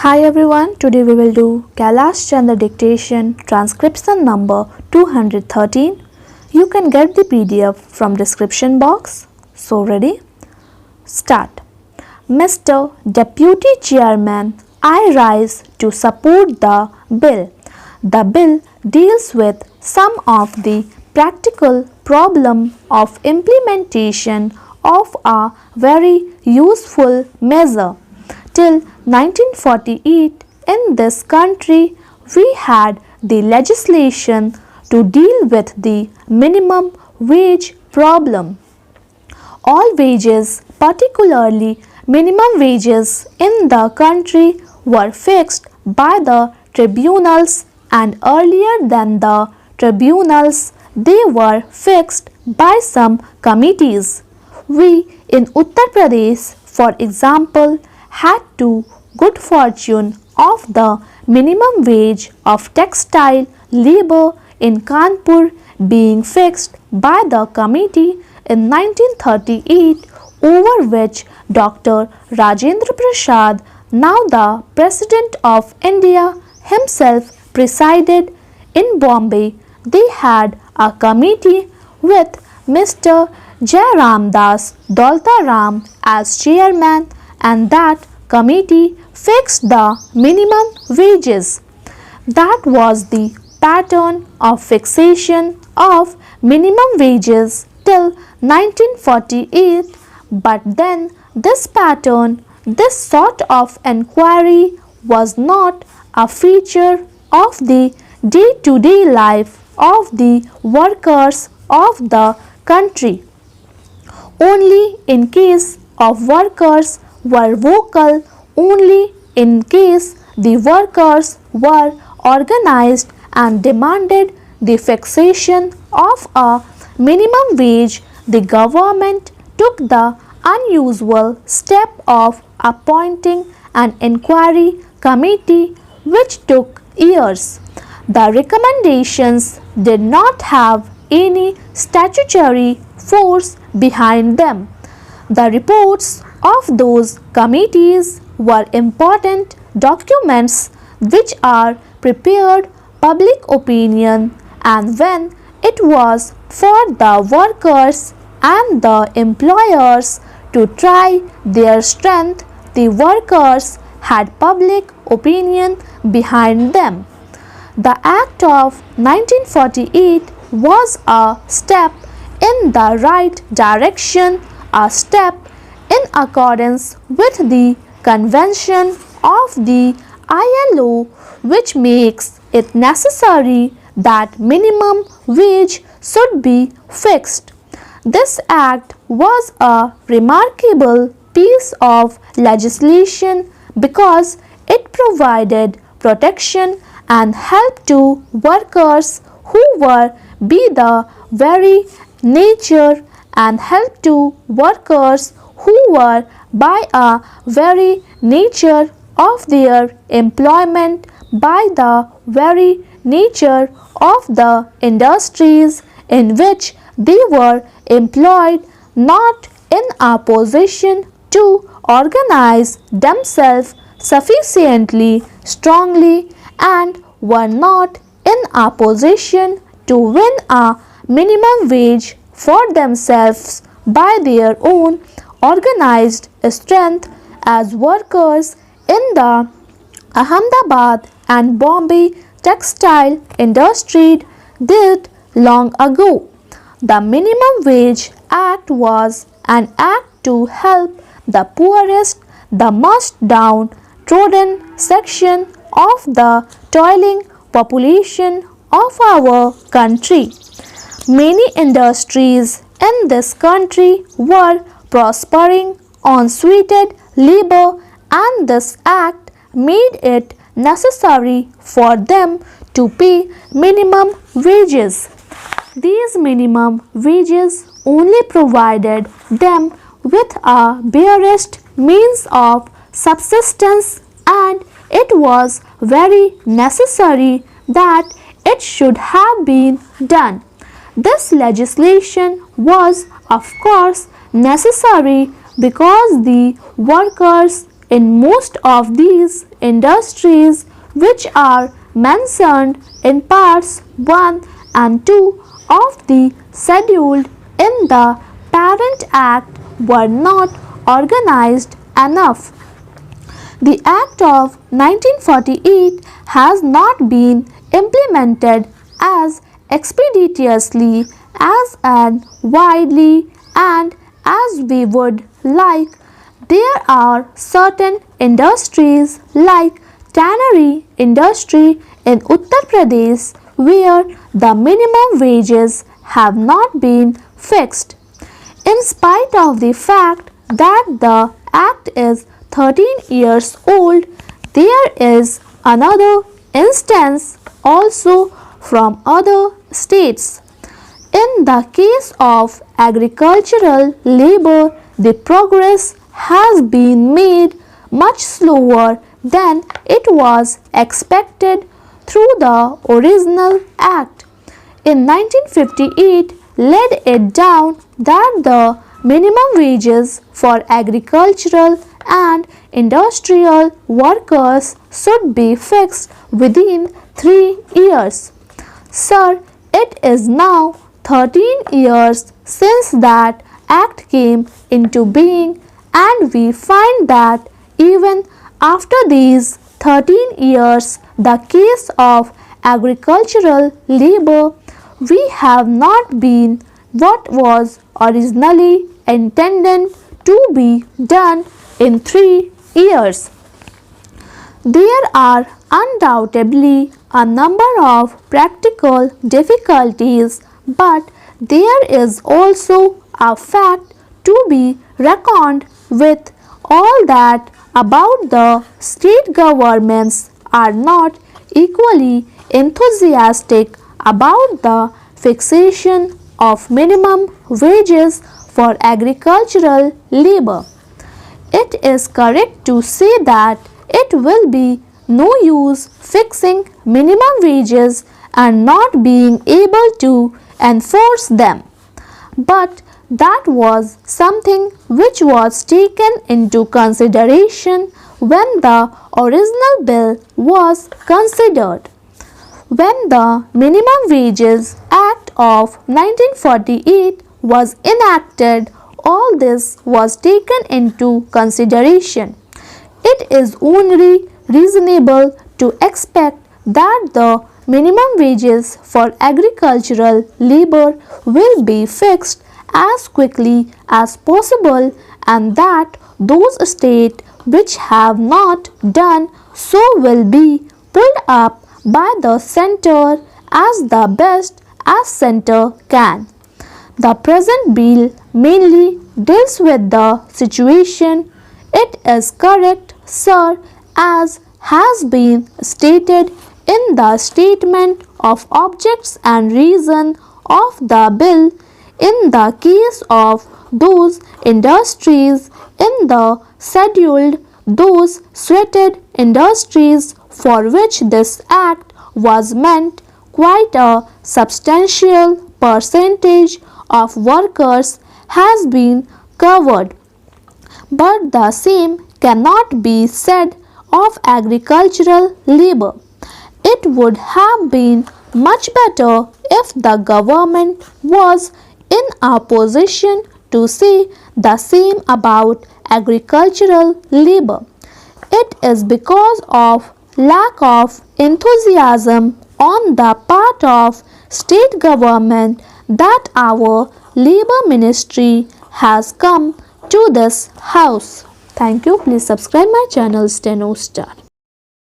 Hi everyone, today we will do Kailash Chandra dictation transcription number 213. You can get the PDF from description box. So ready? Start. Mr. Deputy Chairman, I rise to support the bill. The bill deals with some of the practical problem of implementation of a very useful measure. Till 1948 in this country we had the legislation to deal with the minimum wage problem. All wages, particularly minimum wages in the country, were fixed by the tribunals, and earlier than the tribunals they were fixed by some committees. We in Uttar Pradesh, for example, had to good fortune of the minimum wage of textile labor in Kanpur being fixed by the committee in 1938, over which Dr. Rajendra Prasad, now the President of India, himself presided. In Bombay, they had a committee with Mr. Jairam Das Daultaram as chairman, and that committee fixed the minimum wages. That was the pattern of fixation of minimum wages till 1948, but then this pattern, this sort of enquiry was not a feature of the day-to-day life of the workers of the country. Only in case of workers were vocal, only in case the workers were organized and demanded the fixation of a minimum wage, the government took the unusual step of appointing an inquiry committee which took years. The recommendations did not have any statutory force behind them. The reports of those committees were important documents which are prepared public opinion, and when it was for the workers and the employers to try their strength, the workers had public opinion behind them. The Act of 1948 was a step in the right direction, a step in accordance with the convention of the ILO, which makes it necessary that minimum wage should be fixed. This act was a remarkable piece of legislation because it provided protection and help to workers who were by the very nature and help to workers who were by a very nature of their employment, by the very nature of the industries in which they were employed, not in a position to organize themselves sufficiently strongly, and were not in a position to win a minimum wage for themselves by their own organized strength, as workers in the Ahmedabad and Bombay textile industry did long ago. The Minimum Wage Act was an act to help the poorest, the most downtrodden section of the toiling population of our country. Many industries in this country were prospering on sweated labor, and this act made it necessary for them to pay minimum wages. These minimum wages only provided them with a barest means of subsistence, and it was very necessary that it should have been done. This legislation was, of course, necessary because the workers in most of these industries which are mentioned in parts 1 and 2 of the scheduled in the Parent Act were not organized enough. The Act of 1948 has not been implemented as expeditiously as and widely and as we would like. There are certain industries like tannery industry in Uttar Pradesh where the minimum wages have not been fixed. In spite of the fact that the Act is 13 years old, there is another instance also from other states. In the case of agricultural labor, the progress has been made much slower than it was expected through the original Act. In 1958, laid it down that the minimum wages for agricultural and industrial workers should be fixed within 3 years. Sir, it is now 13 years since that Act came into being, and we find that even after these 13 years, the case of agricultural labor, we have not been what was originally intended to be done in 3 years. There are undoubtedly a number of practical difficulties, but there is also a fact to be reckoned with, all that about the state governments are not equally enthusiastic about the fixation of minimum wages for agricultural labor. It is correct to say that it will be no use fixing minimum wages and not being able to enforce them. But that was something which was taken into consideration when the original bill was considered. When the Minimum Wages Act of 1948 was enacted, all this was taken into consideration. It is only reasonable to expect that the minimum wages for agricultural labor will be fixed as quickly as possible, and that those states which have not done so will be pulled up by the center as the best as center can. The present bill mainly deals with the situation. It is correct, sir, as has been stated in the statement of objects and reason of the bill. In the case of those industries in the scheduled, those sweated industries for which this act was meant, quite a substantial percentage of workers has been covered. But the same cannot be said of agricultural labor. It would have been much better if the government was in a position to say the same about agricultural labor. It is because of lack of enthusiasm on the part of state government that our labor ministry has come to this house. Thank you. Please subscribe my channel Steno Star.